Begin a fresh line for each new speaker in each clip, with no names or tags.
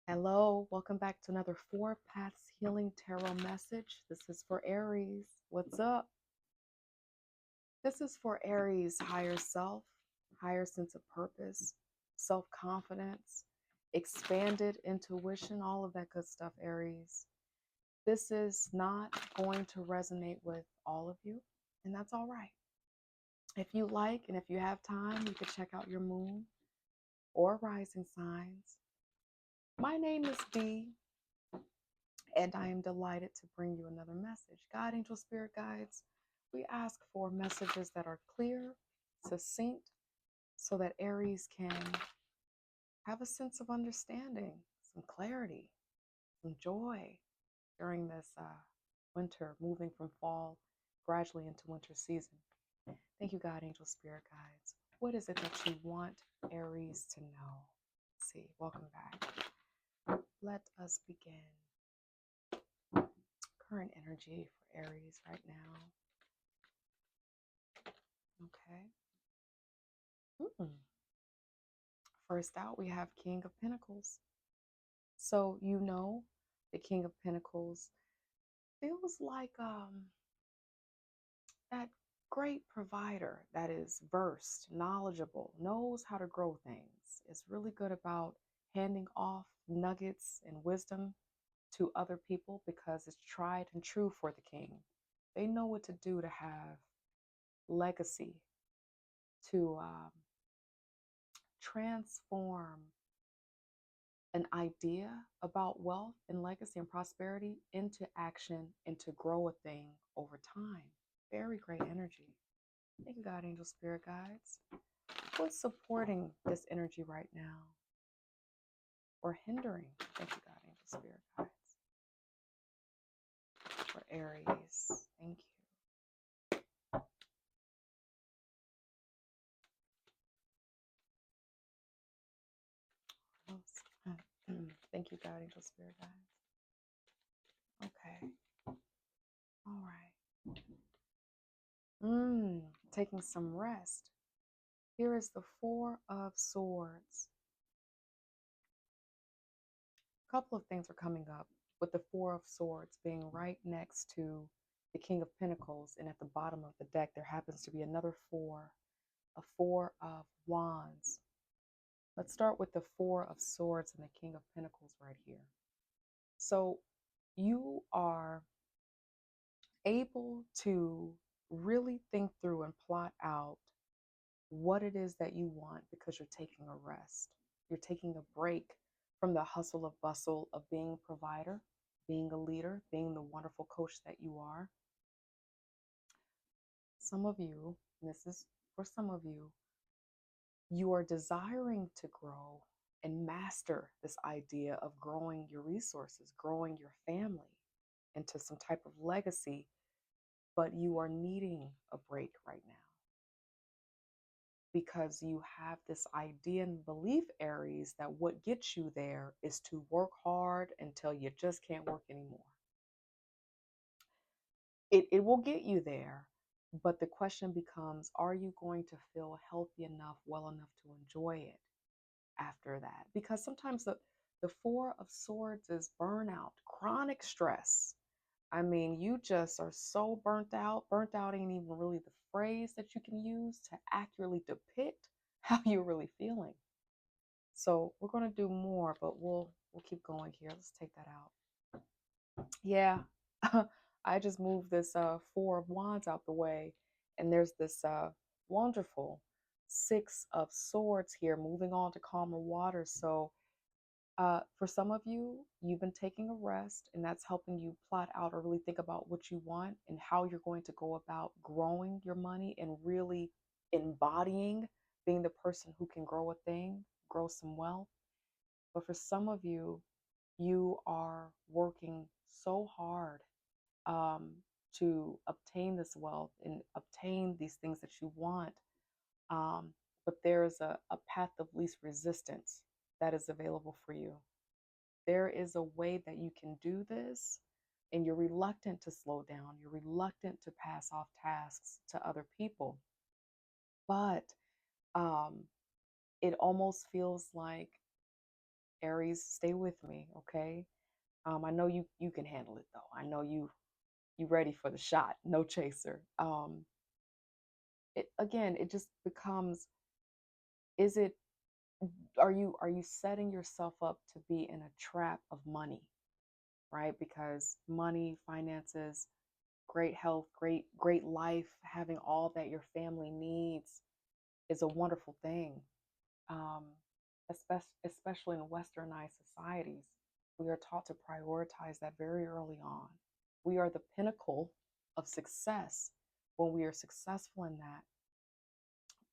Hello, welcome back to another Four Paths Healing Tarot message. This is for Aries. What's up? This is for Aries' higher self, higher sense of purpose, self confidence, expanded intuition, all of that good stuff, Aries. This is not going to resonate with all of you, and that's all right. If you like and if you have time, you can check out your moon or rising signs. My name is Dee. And I am delighted to bring you another message. God, angel, spirit guides, we ask for messages that are clear, succinct, so that Aries can have a sense of understanding, some clarity, some joy during this winter, moving from fall gradually into winter season. Thank you, God, angel, spirit guides. What is it that you want Aries to know? Let's see, welcome back. Let us begin. Current energy for Aries right now. Okay. First out, we have King of Pentacles. So, the King of Pentacles feels like that great provider that is versed, knowledgeable, knows how to grow things, is really good about handing off nuggets and wisdom to other people because it's tried and true for the king. They know what to do to have legacy, to transform an idea about wealth and legacy and prosperity into action and to grow a thing over time. Very great energy. Thank you, God, angel, spirit guides. What's supporting this energy right now or hindering? Thank you, God, angel, spirit guides. For Aries, thank you. Thank you, God, angel, spirit guides. Okay. All right. Taking some rest. Here is the Four of Swords. A couple of things are coming up with the Four of Swords being right next to the King of Pentacles, and at the bottom of the deck there happens to be another four, a Four of Wands. Let's start with the Four of Swords and the King of Pentacles right here. So you are able to really think through and plot out what it is that you want because you're taking a rest. You're taking a break from the hustle of bustle of being a provider, being a leader, being the wonderful coach that you are. Some of you, and this is for some of you are desiring to grow and master this idea of growing your resources, growing your family into some type of legacy, but you are needing a break right now because you have this idea and belief, Aries, that what gets you there is to work hard until you just can't work anymore. It will get you there, but the question becomes, are you going to feel healthy enough, well enough to enjoy it after that? Because sometimes the Four of Swords is burnout, chronic stress. I mean, you just are so burnt out. Burnt out ain't even really the phrase that you can use to accurately depict how you're really feeling. So we're going to do more, but we'll keep going here. Let's take that out. Yeah, I just moved this Four of Wands out the way, and there's this wonderful Six of Swords here, moving on to calmer waters. So for some of you, you've been taking a rest, and that's helping you plot out or really think about what you want and how you're going to go about growing your money and really embodying being the person who can grow a thing, grow some wealth. But for some of you, you are working so hard um, to obtain this wealth and obtain these things that you want. Um, but there is a path of least resistance that is available for you. There is a way that you can do this, and you're reluctant to slow down. You're reluctant to pass off tasks to other people. But um, it almost feels like Aries, stay with me, okay? I know you can handle it though. I know you ready for the shot. No chaser. It just becomes, is it, are you setting yourself up to be in a trap of money, right? Because money, finances, great health, great life, having all that your family needs is a wonderful thing. Um, especially in westernized societies, we are taught to prioritize that very early on. We are the pinnacle of success when we are successful in that.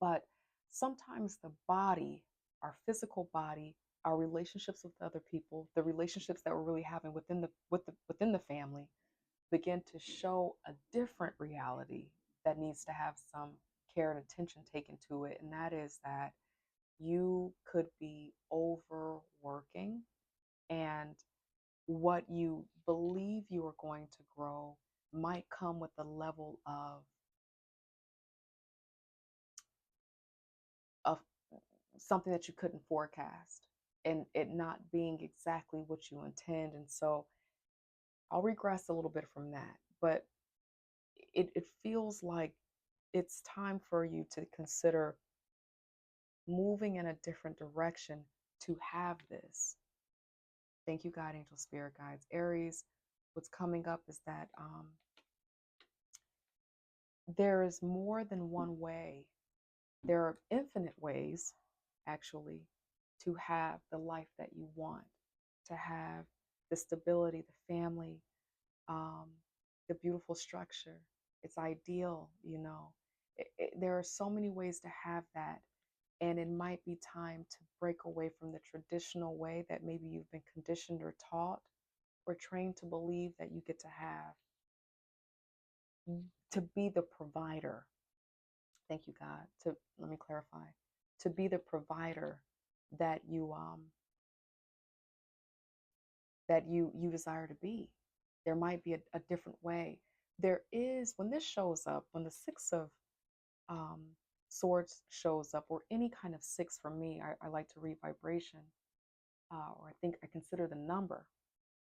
But sometimes the body, our physical body, our relationships with other people, the relationships that we're really having within the family, begin to show a different reality that needs to have some care and attention taken to it. And that is that you could be overworking, and what you believe you are going to grow might come with a level of something that you couldn't forecast, and it not being exactly what you intend. And so I'll regress a little bit from that, but it feels like it's time for you to consider moving in a different direction to have this. Thank you, God, angel, spirit guides. Aries, what's coming up is that there is more than one way. There are infinite ways, actually, to have the life that you want, to have the stability, the family, um, the beautiful structure. It's ideal, you know. There are so many ways to have that. And it might be time to break away from the traditional way that maybe you've been conditioned or taught or trained to believe that you get to have, to be the provider. Thank you, God. To let me clarify, to be the provider that you desire to be. There might be a different way. There is, when this shows up, when the six of um, swords shows up, or any kind of six for me, I like to read vibration, or I think I consider the number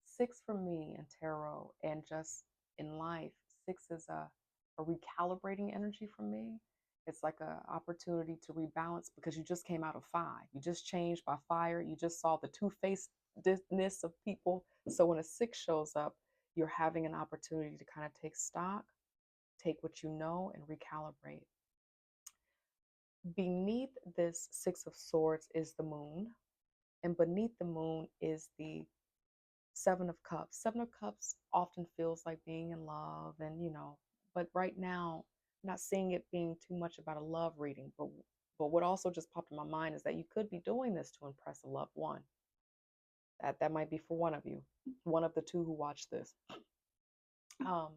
six for me in tarot and just in life. Six is a recalibrating energy for me. It's like an opportunity to rebalance because you just came out of five. You just changed by fire. You just saw the two-facedness of people. So when a six shows up, you're having an opportunity to kind of take stock, take what you know, and recalibrate. Beneath this six of swords is the moon, and beneath the moon is the Seven of Cups. Seven of Cups often feels like being in love, and but right now, I'm not seeing it being too much about a love reading. But what also just popped in my mind is that you could be doing this to impress a loved one. That might be for one of you, one of the two who watch this. Um,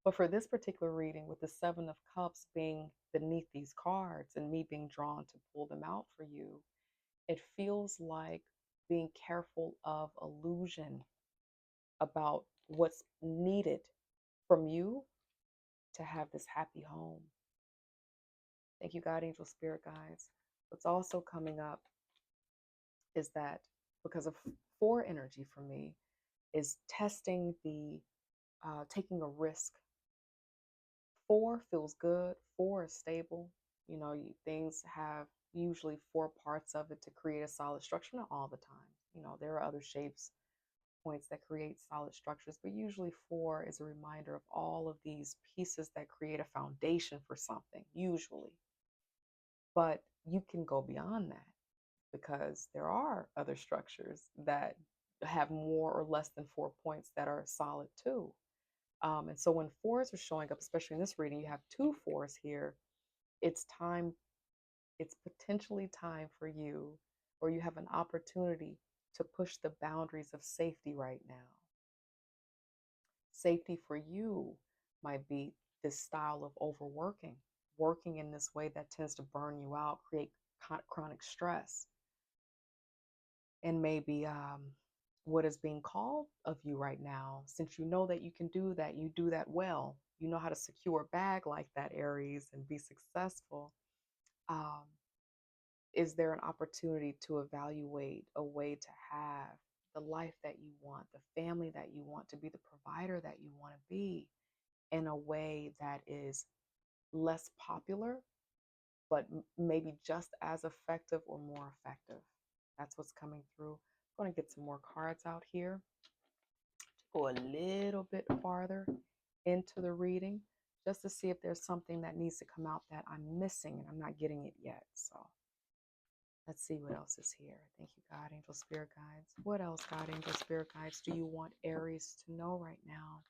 but for this particular reading, with the Seven of Cups being beneath these cards and me being drawn to pull them out for you, it feels like being careful of illusion about what's needed from you to have this happy home. Thank you, God, angel, spirit guides. What's also coming up is that because of four energy for me, is testing the taking a risk. Four feels good. Four is stable. Things have usually four parts of it to create a solid structure. Not all the time. There are other shapes, points that create solid structures, but usually four is a reminder of all of these pieces that create a foundation for something, usually. But you can go beyond that because there are other structures that have more or less than 4 points that are solid too. And so when fours are showing up, especially in this reading, you have two fours here. It's time, it's potentially time for you, or you have an opportunity to push the boundaries of safety right now. Safety for you might be this style of overworking, working in this way that tends to burn you out, create chronic stress. And maybe what is being called of you right now, since you know that you can do that, you do that well, you know how to secure a bag like that, Aries, and be successful. Um, Is there an opportunity to evaluate a way to have the life that you want, the family that you want, to be the provider that you want to be in a way that is less popular, but maybe just as effective or more effective? That's what's coming through. I'm going to get some more cards out here to go a little bit farther into the reading just to see if there's something that needs to come out that I'm missing and I'm not getting it yet. So let's see what else is here. Thank you, God, angel, spirit guides. What else, God, angel, spirit guides, do you want Aries to know right now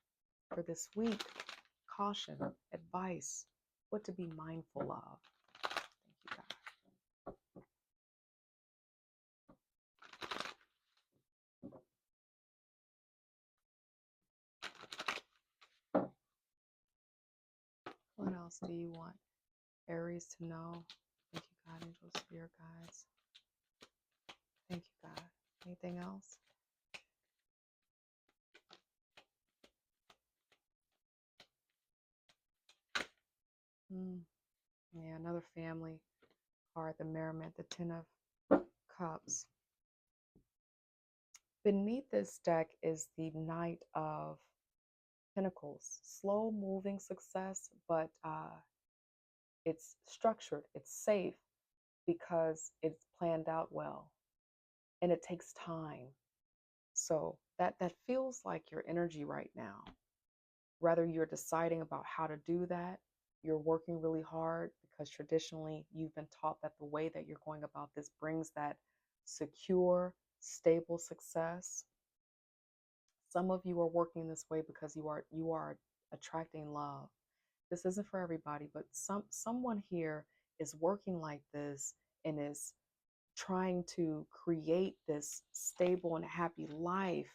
for this week? Caution, advice, what to be mindful of. Thank you, God. What else do you want Aries to know? Thank you, God, angel, spirit guides. Thank you, God. Anything else? Yeah, another family card, the Merriment, the Ten of Cups. Beneath this deck is the Knight of Pentacles. Slow moving success, but it's structured, it's safe because it's planned out well and it takes time. So that feels like your energy right now. Whether you're deciding about how to do that, you're working really hard because traditionally you've been taught that the way that you're going about this brings that secure, stable success. Some of you are working this way because you are attracting love. This isn't for everybody, but someone here is working like this and is trying to create this stable and happy life,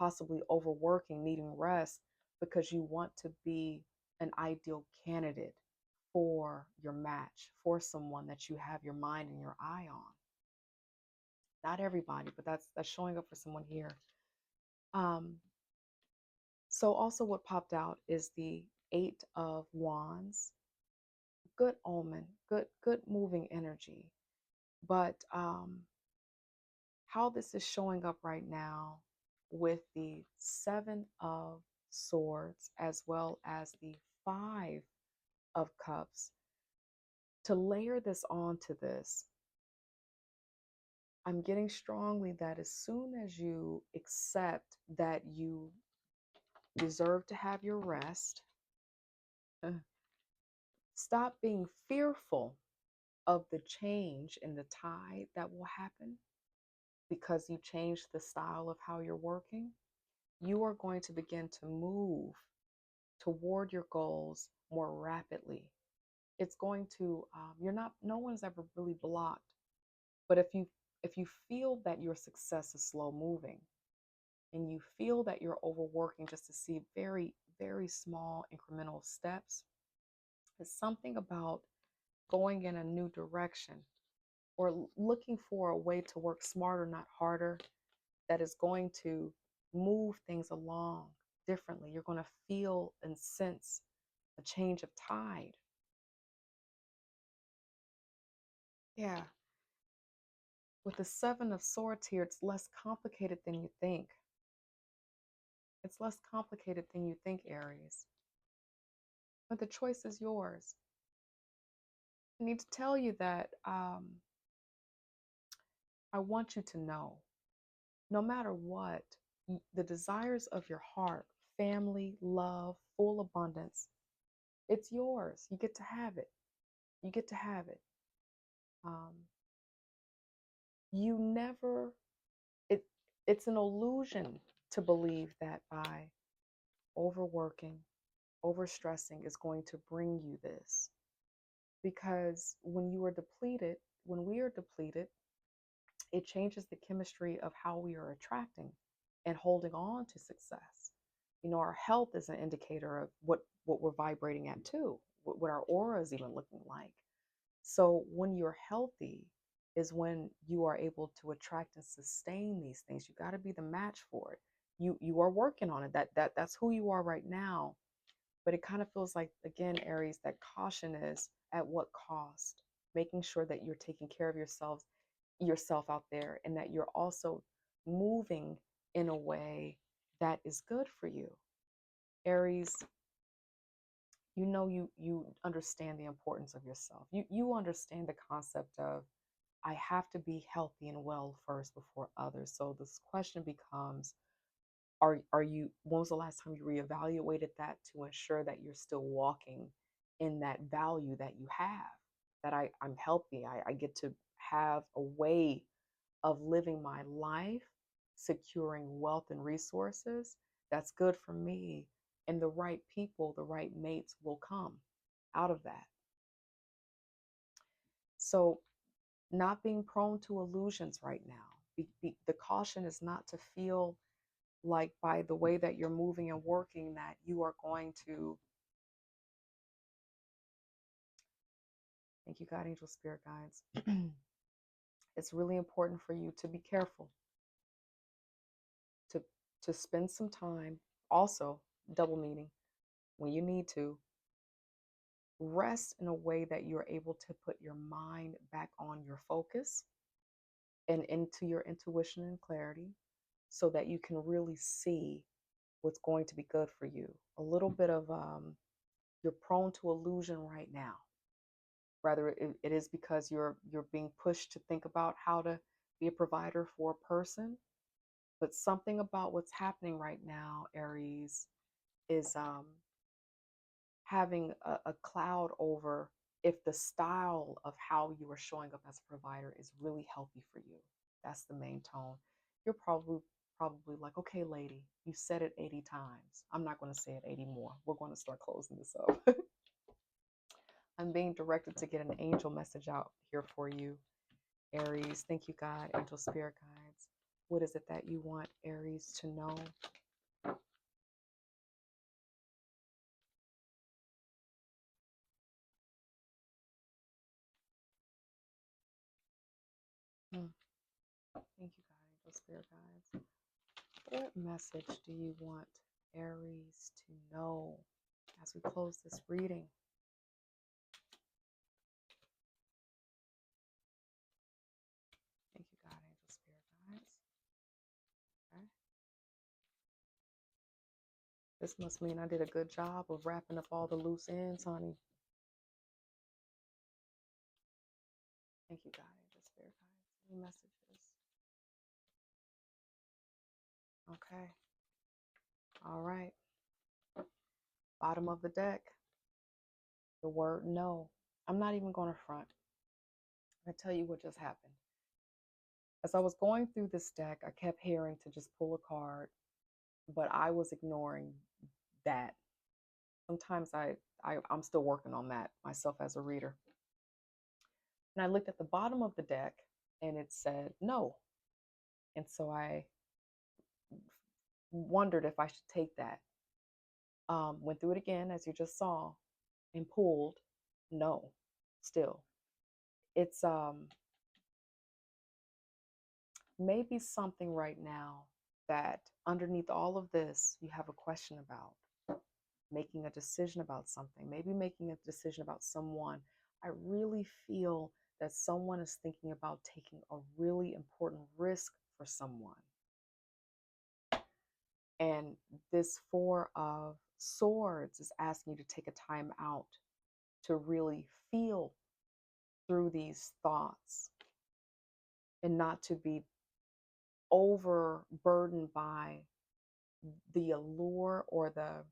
possibly overworking, needing rest, because you want to be an ideal candidate for your match, for someone that you have your mind and your eye on. Not everybody, but that's showing up for someone here. So also what popped out is the Eight of Wands. Good omen, good moving energy. But how this is showing up right now with the Seven of Swords as well as the Five of Cups, to layer this onto this, I'm getting strongly that as soon as you accept that you deserve to have your rest, stop being fearful of the change in the tide that will happen because you changed the style of how you're working. You are going to begin to move toward your goals more rapidly. It's going to, you're not, no one's ever really blocked. But if you feel that your success is slow moving and you feel that you're overworking just to see very, very small incremental steps, it's something about going in a new direction or looking for a way to work smarter, not harder, that is going to move things along differently. You're going to feel and sense a change of tide. Yeah. With the Seven of Swords here, it's less complicated than you think. It's less complicated than you think, Aries. But the choice is yours. I need to tell you that I want you to know, no matter what, the desires of your heart, family, love, full abundance, it's yours. You get to have it. You get to have it. Um, you never, it, it's an illusion to believe that by overworking, overstressing is going to bring you this. Because when you are depleted, when we are depleted, it changes the chemistry of how we are attracting and holding on to success. You know, our health is an indicator of what we're vibrating at too, what our aura is even looking like. So when you're healthy is when you are able to attract and sustain these things. You got to be the match for it. You are working on it. That's who you are right now. But it kind of feels like, again, Aries, that caution is at what cost? making sure that you're taking care of yourself out there, and that you're also moving in a way that is good for you. Aries, you understand the importance of yourself. You understand the concept of I have to be healthy and well first before others. So this question becomes, are you, when was the last time you reevaluated that to ensure that you're still walking in that value that you have, that I'm healthy, I get to have a way of living my life, securing wealth and resources that's good for me, and the right people, the right mates will come out of that. So not being prone to illusions right now. The caution is not to feel like by the way that you're moving and working that you are going to, thank you, God, angel, spirit guides. It's really important for you to be careful, to spend some time, also double meaning, when you need to rest in a way that you're able to put your mind back on your focus and into your intuition and clarity, so that you can really see what's going to be good for you. A little bit of you're prone to illusion right now. Rather, it is because you're being pushed to think about how to be a provider for a person. But something about what's happening right now, Aries, is having a cloud over if the style of how you are showing up as a provider is really healthy for you. That's the main tone. You're probably like, okay, lady, you said it 80 times. I'm not going to say it 80 more. We're going to start closing this up. I'm being directed to get an angel message out here for you, Aries. Thank you, God, angel, spirit guides. What is it that you want Aries to know? Hmm. Thank you, God, angel, spirit guides. What message do you want Aries to know as we close this reading? Thank you, God, angel, spirit guides. Okay. This must mean I did a good job of wrapping up all the loose ends, honey. Thank you, God, angel, spirit guides. Any messages? Okay. All right. Bottom of the deck, the word no. I'm not even going to front. I tell you what just happened. As I was going through this deck, I kept hearing to just pull a card, but I was ignoring that. Sometimes I'm still working on that myself as a reader. And I looked at the bottom of the deck and it said no. And so I wondered if I should take that. Went through it again, as you just saw, and pulled no still. It's maybe something right now that underneath all of this, you have a question about making a decision about something, maybe making a decision about someone. I really feel that someone is thinking about taking a really important risk for someone. And this Four of Swords is asking you to take a time out to really feel through these thoughts and not to be overburdened by the allure or the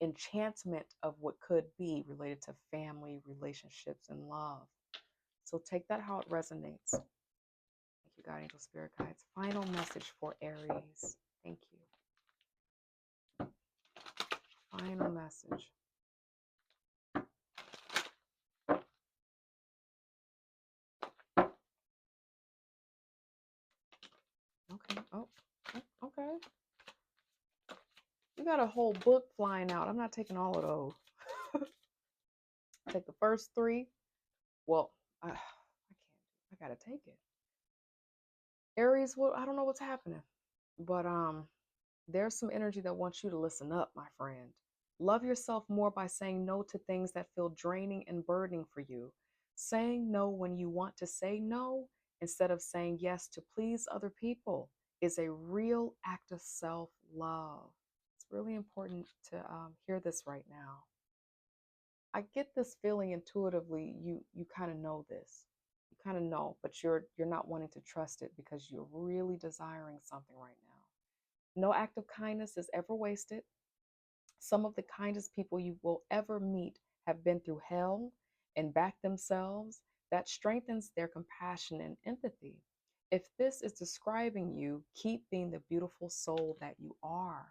enchantment of what could be related to family, relationships, and love. So take that how it resonates. Thank you, God, angel, spirit guides. Final message for Aries. Thank you. Final message. Okay. Oh, okay. You got a whole book flying out. I'm not taking all of those. Take the first three. Well, I can't. I gotta take it. Aries, well, I don't know what's happening, but there's some energy that wants you to listen up, my friend. Love yourself more by saying no to things that feel draining and burdening for you. Saying no when you want to say no instead of saying yes to please other people is a real act of self love. It's really important to hear this right now. I get this feeling intuitively. You kind of know this. You kind of know, but you're not wanting to trust it because you're really desiring something right now. No act of kindness is ever wasted. Some of the kindest people you will ever meet have been through hell and back themselves. That strengthens their compassion and empathy. If this is describing you, keep being the beautiful soul that you are.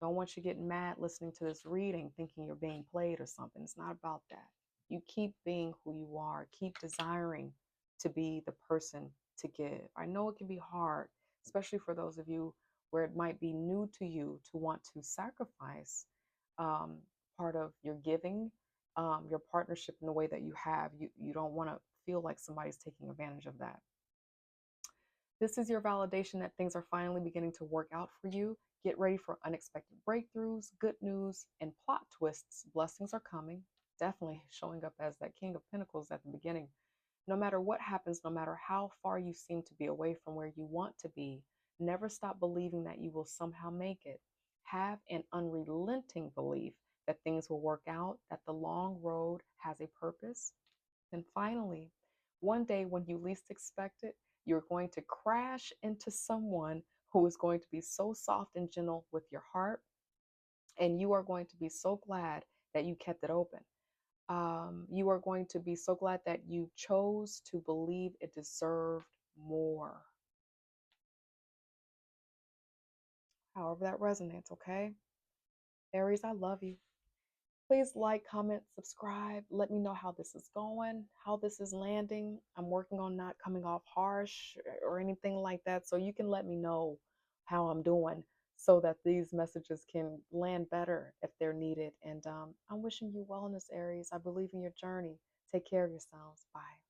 Don't want you getting mad listening to this reading, thinking you're being played or something. It's not about that. You keep being who you are, keep desiring to be the person to give. I know it can be hard, especially for those of you where it might be new to you to want to sacrifice um, part of your giving, your partnership in the way that you have. You don't want to feel like somebody's taking advantage of that. This is your validation that things are finally beginning to work out for you. Get ready for unexpected breakthroughs, good news, and plot twists. Blessings are coming. Definitely showing up as that King of Pentacles at the beginning. No matter what happens, no matter how far you seem to be away from where you want to be, never stop believing that you will somehow make it. Have an unrelenting belief that things will work out, that the long road has a purpose. And finally, one day when you least expect it, you're going to crash into someone who is going to be so soft and gentle with your heart, and you are going to be so glad that you kept it open. You are going to be so glad that you chose to believe it deserved more. However, that resonates, okay? Aries, I love you. Please like, comment, subscribe. Let me know how this is going, how this is landing. I'm working on not coming off harsh or anything like that. So you can let me know how I'm doing so that these messages can land better if they're needed. And I'm wishing you wellness, Aries. I believe in your journey. Take care of yourselves. Bye.